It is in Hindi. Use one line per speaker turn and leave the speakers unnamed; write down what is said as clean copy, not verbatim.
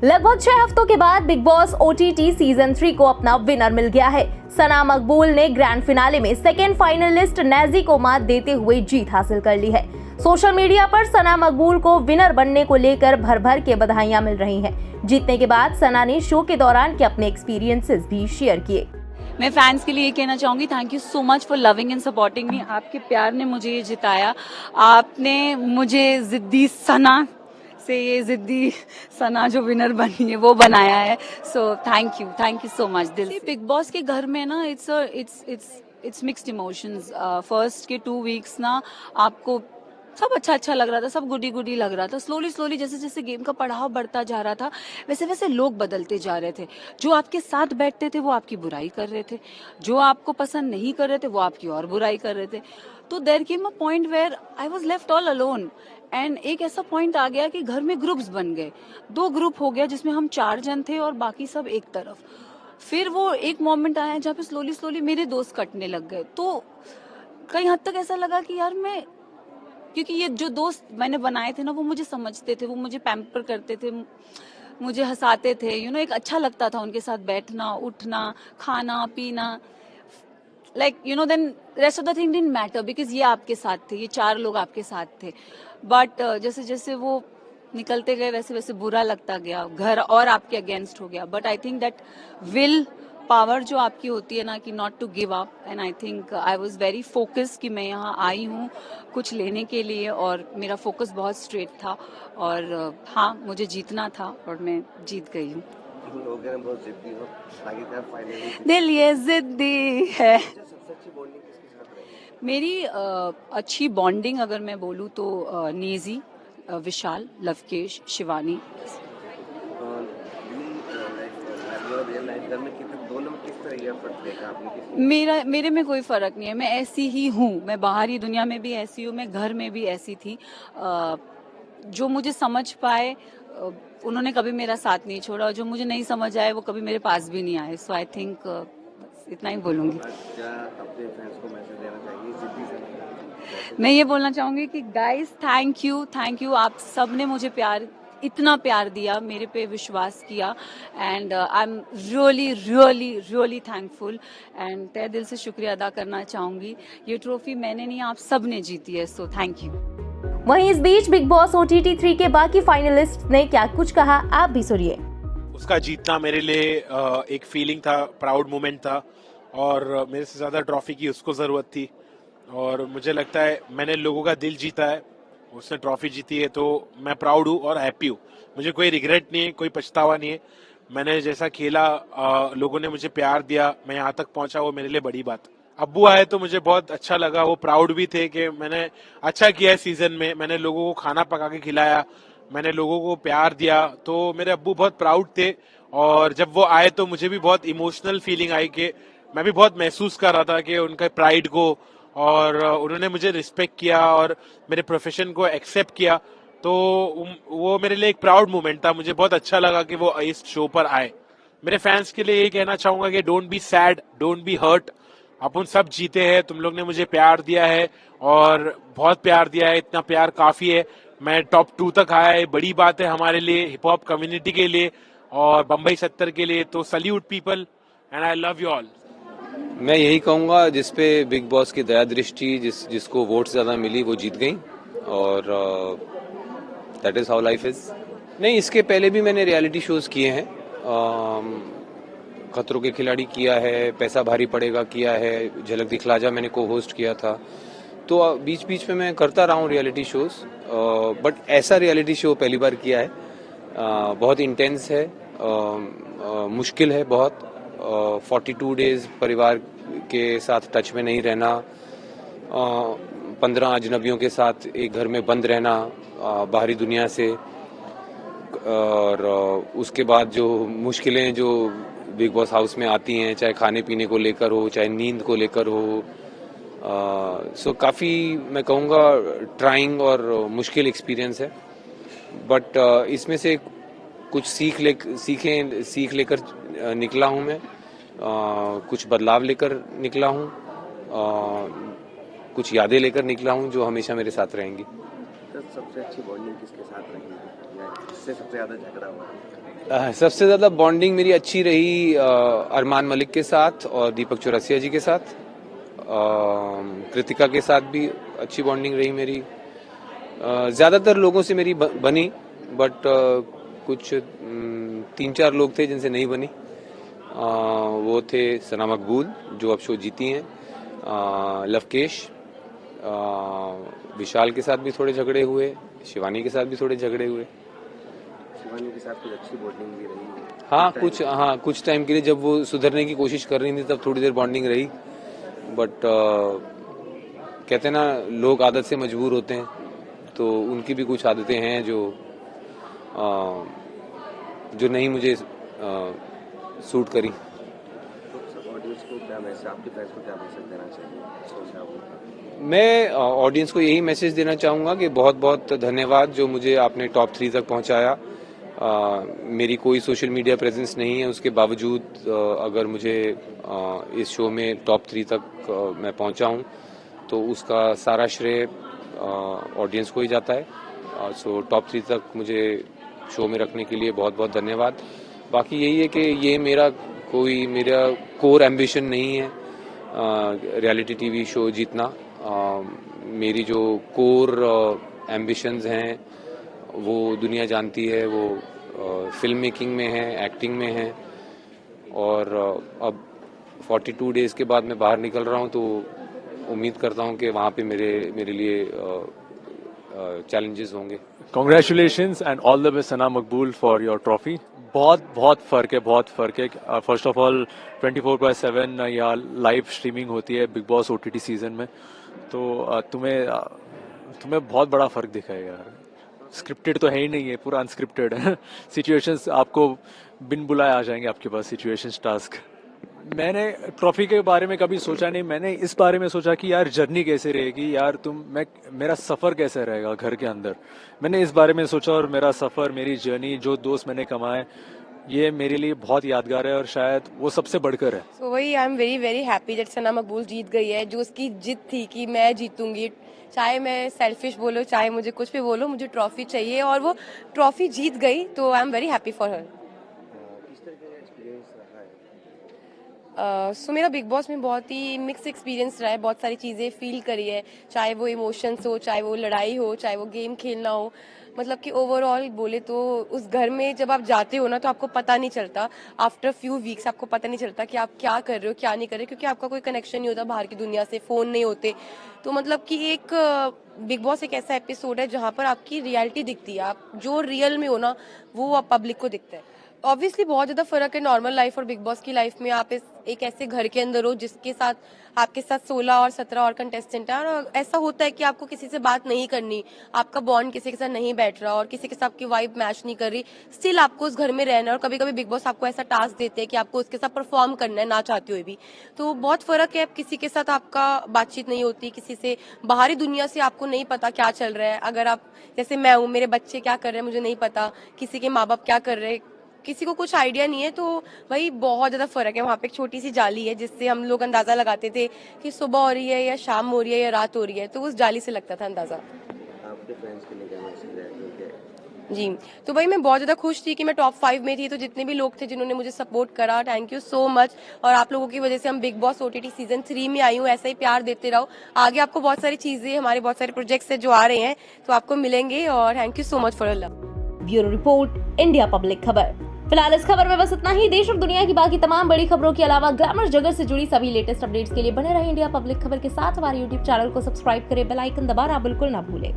लगभग 6 हफ्तों के बाद बिग बॉस OTT सीजन 3 को अपना विनर मिल गया है। सना मकबूल ने ग्रैंड फिनाले में सेकेंड फाइनलिस्ट नेजी को मात देते हुए जीत हासिल कर ली है। सोशल मीडिया पर सना मकबूल को विनर बनने को लेकर भर भर के बधाइयां मिल रही हैं। जीतने के बाद सना ने शो के दौरान के अपने एक्सपीरियंसेस भी शेयर किए।
मैं फैंस के लिए ये कहना चाहूंगी, thank you so much for loving and supporting me. आपके प्यार ने मुझे ये जिताया। आपने मुझे जिद्दी सना से ये जिद्दी सना जो विनर बनी है वो बनाया है। So thank you so much दिल से। बिग बॉस के घर में ना इट्स मिक्स्ड इमोशंस। फर्स्ट के 2 वीक्स ना आपको सब अच्छा लग रहा था, सब गुडी लग रहा था। स्लोली जैसे जैसे गेम का पड़ाव बढ़ता जा रहा था वैसे वैसे लोग बदलते जा रहे थे। जो आपके साथ बैठते थे वो आपकी बुराई कर रहे थे, जो आपको पसंद नहीं कर रहे थे वो आपकी और बुराई कर रहे थे। तो there came a point where I was left all alone and एक ऐसा पॉइंट आ गया कि घर में ग्रुप्स बन गए। 2 ग्रुप हो गया जिसमें हम 4 जन थे और बाकी सब एक तरफ। फिर वो एक मोमेंट आया जहाँ पे स्लोली मेरे दोस्त कटने लग गए। तो कई हद तक ऐसा लगा कि यार मैं, क्योंकि ये जो दोस्त मैंने बनाए थे ना वो मुझे समझते थे, वो मुझे पैम्पर करते थे, मुझे हंसाते थे। एक अच्छा लगता था उनके साथ बैठना, उठना, खाना पीना। Then rest of the thing didn't matter because ये आपके साथ थे, ये 4 लोग आपके साथ थे। बट जैसे जैसे वो निकलते गए वैसे वैसे बुरा लगता गया, घर और आपके अगेंस्ट हो गया। But I think that will power जो आपकी होती है ना कि not to give up, and I think I was very focused कि मैं यहाँ आई हूँ कुछ लेने के लिए और मेरा फोकस बहुत स्ट्रेट था। और हाँ, मुझे जीतना था और मैं जीत गई हूँ।
बहुत जिद्दी हो,
दिल ये जिद्दी है। मेरी अच्छी बॉन्डिंग अगर मैं बोलूँ तो नेजी, विशाल, लवकेश, शिवानी। मेरे में कोई फर्क नहीं है, मैं ऐसी ही हूँ। मैं बाहरी दुनिया में भी ऐसी हूँ, मैं घर में भी ऐसी थी। जो मुझे समझ पाए उन्होंने कभी मेरा साथ नहीं छोड़ा, और जो मुझे नहीं समझ आए वो कभी मेरे पास भी नहीं आए। सो आई थिंक इतना ही बोलूंगी। मैं ये बोलना चाहूंगी कि गाइस थैंक यू। आप सब ने मुझे इतना प्यार दिया, मेरे पे विश्वास किया, and I am really thankful and तहे दिल से शुक्रिया अदा करना चाहूंगी। ये ट्रॉफी मैंने नहीं, आप सब ने जीती है। So thank you.
वहीं इस बीच बिग बॉस OTT 3 के बाकी फाइनलिस्ट ने क्या कुछ कहा, आप भी सुनिए।
उसका जीतना मेरे लिए एक फीलिंग था, प्राउड मोमेंट था, और मेरे से ज्यादा ट्रॉफी की उसको जरूरत थी। और मुझे लगता है मैंने लोगों का दिल जीता है, उसने ट्रॉफी जीती है, तो मैं प्राउड हूँ और हैप्पी हूँ। मुझे कोई रिग्रेट नहीं है, कोई पछतावा नहीं है। मैंने जैसा खेला, लोगों ने मुझे प्यार दिया, मैं यहाँ तक पहुंचा, वो मेरे लिए बड़ी बात। अब्बू आए तो मुझे बहुत अच्छा लगा, वो प्राउड भी थे कि मैंने अच्छा किया है सीजन में। मैंने लोगों को खाना पका के खिलाया, मैंने लोगों को प्यार दिया, तो मेरे अब्बू बहुत प्राउड थे। और जब वो आए तो मुझे भी बहुत इमोशनल फीलिंग आई कि मैं भी बहुत महसूस कर रहा था कि उनका प्राइड को, और उन्होंने मुझे रिस्पेक्ट किया और मेरे प्रोफेशन को एक्सेप्ट किया। तो वो मेरे लिए एक प्राउड मोमेंट था। मुझे बहुत अच्छा लगा कि वो इस शो पर आए। मेरे फैंस के लिए यही कहना चाहूंगा कि don't be sad, don't be hurt. अपन सब जीते हैं, तुम लोग ने मुझे प्यार दिया है और बहुत प्यार दिया है, इतना प्यार काफी है। मैं टॉप 2 तक आया है, बड़ी बात है हमारे लिए, हिप हॉप कम्युनिटी के लिए और बम्बई 70 के लिए। तो salute people and I love you all.
मैं यही कहूंगा, जिसपे बिग बॉस की दया दृष्टि, जिसको वोट ज्यादा मिली वो जीत गई, और that is how life is. नहीं, इसके पहले भी मैंने रियलिटी शोज किए हैं। खतरों के खिलाड़ी किया है, पैसा भारी पड़ेगा किया है, झलक दिखलाजा मैंने को होस्ट किया था। तो बीच बीच में मैं करता रहा हूँ रियलिटी शोज, बट ऐसा रियलिटी शो पहली बार किया है। बहुत इंटेंस है, मुश्किल है बहुत। 42 डेज परिवार के साथ टच में नहीं रहना, 15 अजनबियों के साथ एक घर में बंद रहना बाहरी दुनिया से, और उसके बाद जो मुश्किलें जो बिग बॉस हाउस में आती हैं, चाहे खाने पीने को लेकर हो, चाहे नींद को लेकर हो। सो काफ़ी मैं कहूँगा ट्राइंग और मुश्किल एक्सपीरियंस है, बट इसमें से कुछ सीख लेकर निकला हूँ मैं। कुछ बदलाव लेकर निकला हूँ, कुछ यादें लेकर निकला हूँ जो हमेशा मेरे साथ रहेंगी।
सबसे अच्छी बॉन्डिंग किसके साथ रही है, किससे सबसे ज्यादा झगड़ा हुआ?
सबसे ज़्यादा बॉन्डिंग मेरी अच्छी रही अरमान मलिक के साथ और दीपक चौरसिया जी के साथ। कृतिका के साथ भी अच्छी बॉन्डिंग रही मेरी। ज़्यादातर लोगों से मेरी बनी, बट कुछ 3-4 लोग थे जिनसे नहीं बनी। वो थे सना मकबूल जो अब शो जीती हैं, लवकेश, विशाल के साथ भी थोड़े झगड़े हुए, शिवानी के साथ भी थोड़े झगड़े हुए।
शिवानी के साथ कुछ अच्छी बॉन्डिंग भी रही।
हाँ, कुछ टाइम के लिए जब वो सुधरने की कोशिश कर रही थी तब थोड़ी देर बॉन्डिंग रही, बट कहते हैं ना लोग आदत से मजबूर होते हैं, तो उनकी भी कुछ आदतें हैं जो नहीं मुझे सूट करी।
तो ऑडियंस को क्या मैसेज, आपके फैंस को क्या मैसेज देना चाहिए?
मैं ऑडियंस को यही मैसेज देना चाहूँगा कि बहुत बहुत धन्यवाद जो मुझे आपने टॉप 3 तक पहुँचाया। मेरी कोई सोशल मीडिया प्रेजेंस नहीं है, उसके बावजूद अगर मुझे इस शो में टॉप 3 तक मैं पहुँचा हूँ तो उसका सारा श्रेय ऑडियंस को ही जाता है। सो टॉप 3 तक मुझे शो में रखने के लिए बहुत बहुत धन्यवाद। बाकी यही है कि ये मेरा कोर एम्बिशन नहीं है रियलिटी टीवी शो जीतना। मेरी जो कोर एम्बिशंस हैं वो दुनिया जानती है, वो फिल्म मेकिंग में है, एक्टिंग में है, और अब 42 डेज के बाद मैं बाहर निकल रहा हूँ तो उम्मीद करता हूँ कि वहाँ पे मेरे लिए चैलेंजेस होंगे।
Congratulations and all the best Sana Maqbool for your trophy। बहुत फ़र्क है। फर्स्ट ऑफ ऑल 24/7 या लाइव स्ट्रीमिंग होती है बिग बॉस OTT सीजन में, तो तुम्हें बहुत बड़ा फ़र्क दिखा है यार। स्क्रिप्टेड तो है ही नहीं है, पूरा अनस्क्रिप्टेड है। सिचुएशंस आपको बिन बुलाए आ जाएंगे आपके पास सिचुएशंस टास्क। मैंने ट्रॉफी के बारे में कभी सोचा नहीं, मैंने इस बारे में सोचा कि यार जर्नी कैसे रहेगी यार, मेरा सफ़र कैसे रहेगा घर के अंदर, मैंने इस बारे में सोचा। और मेरा सफ़र, मेरी जर्नी, जो दोस्त मैंने कमाए, ये मेरे लिए बहुत यादगार है और शायद वो सबसे बढ़कर है।
So वही I am very very happy that Sana Maqbool जीत गई है। जो उसकी जिद थी कि मैं जीतूंगी, चाहे मैं सेल्फिश बोलो, चाहे मुझे कुछ भी बोलो, मुझे ट्रॉफी चाहिए, और वो ट्रॉफी जीत गई, तो आई am very happy for her.
किस तरह का एक्सपीरियंस रहा है?
सो मेरा बिग बॉस में बहुत ही मिक्स एक्सपीरियंस रहा है। बहुत सारी चीज़ें फील करी है, चाहे वो इमोशंस हो, चाहे वो लड़ाई हो, चाहे वो गेम खेलना हो। मतलब कि ओवरऑल बोले तो उस घर में जब आप जाते हो ना तो आपको पता नहीं चलता, आफ्टर फ्यू वीक्स आपको पता नहीं चलता कि आप क्या कर रहे हो क्या नहीं कर रहे, क्योंकि आपका कोई कनेक्शन नहीं होता बाहर की दुनिया से, फ़ोन नहीं होते। तो मतलब कि एक बिग बॉस एक ऐसा एपिसोड है जहाँ पर आपकी रियलिटी दिखती है, आप जो रियल में हो ना वो आप पब्लिक को दिखता है। ऑब्वियसली बहुत ज़्यादा फर्क है नॉर्मल लाइफ और बिग बॉस की लाइफ में। आप एक ऐसे घर के अंदर हो जिसके साथ आपके साथ 16 और 17 और कंटेस्टेंट हैं, और ऐसा होता है कि आपको किसी से बात नहीं करनी, आपका बॉन्ड किसी के साथ नहीं बैठ रहा और किसी के साथ आपकी वाइब मैच नहीं कर रही, स्टिल आपको उस घर में रहना है। और कभी कभी बिग बॉस आपको ऐसा टास्क देते हैं कि आपको उसके साथ परफॉर्म करना है ना चाहते हुए भी। तो बहुत फर्क है, किसी के साथ आपका बातचीत नहीं होती, किसी से बाहरी दुनिया से आपको नहीं पता क्या चल रहा है। अगर आप जैसे मैं हूँ, मेरे बच्चे क्या कर रहे हैं मुझे नहीं पता, किसी के माँ बाप क्या कर रहे हैं किसी को कुछ आइडिया नहीं है। तो वही बहुत ज़्यादा फ़र्क है। वहाँ पे एक छोटी सी जाली है जिससे हम लोग अंदाज़ा लगाते थे कि सुबह हो रही है या शाम हो रही है या रात हो रही है, तो उस जाली से लगता था अंदाज़ा।
आपके फैंस के लिए क्या मैसेज है? क्योंकि
जी, तो भाई मैं बहुत ज़्यादा खुश थी कि मैं टॉप 5 में थी, तो जितने भी लोग थे जिन्होंने मुझे सपोर्ट करा, थैंक यू सो मच। और आप लोगों की वजह से हम बिग बॉस OTT सीजन 3 में आई हूँ, ऐसा ही प्यार देते रहो। आगे आपको बहुत सारी चीज़ें, हमारे बहुत सारे प्रोजेक्ट्स हैं जो आ रहे हैं, तो आपको मिलेंगे, और thank you so much for love.
Bureau report, India public खबर। फिलहाल इस खबर में बस इतना ही। देश और दुनिया की बाकी तमाम बड़ी खबरों के अलावा ग्लैमर जगत से जुड़ी सभी लेटेस्ट अपडेट्स के लिए बने रहे इंडिया पब्लिक खबर के साथ। हमारे YouTube चैनल को सब्सक्राइब करें, बेल आइकन दबाना बिल्कुल ना भूलें।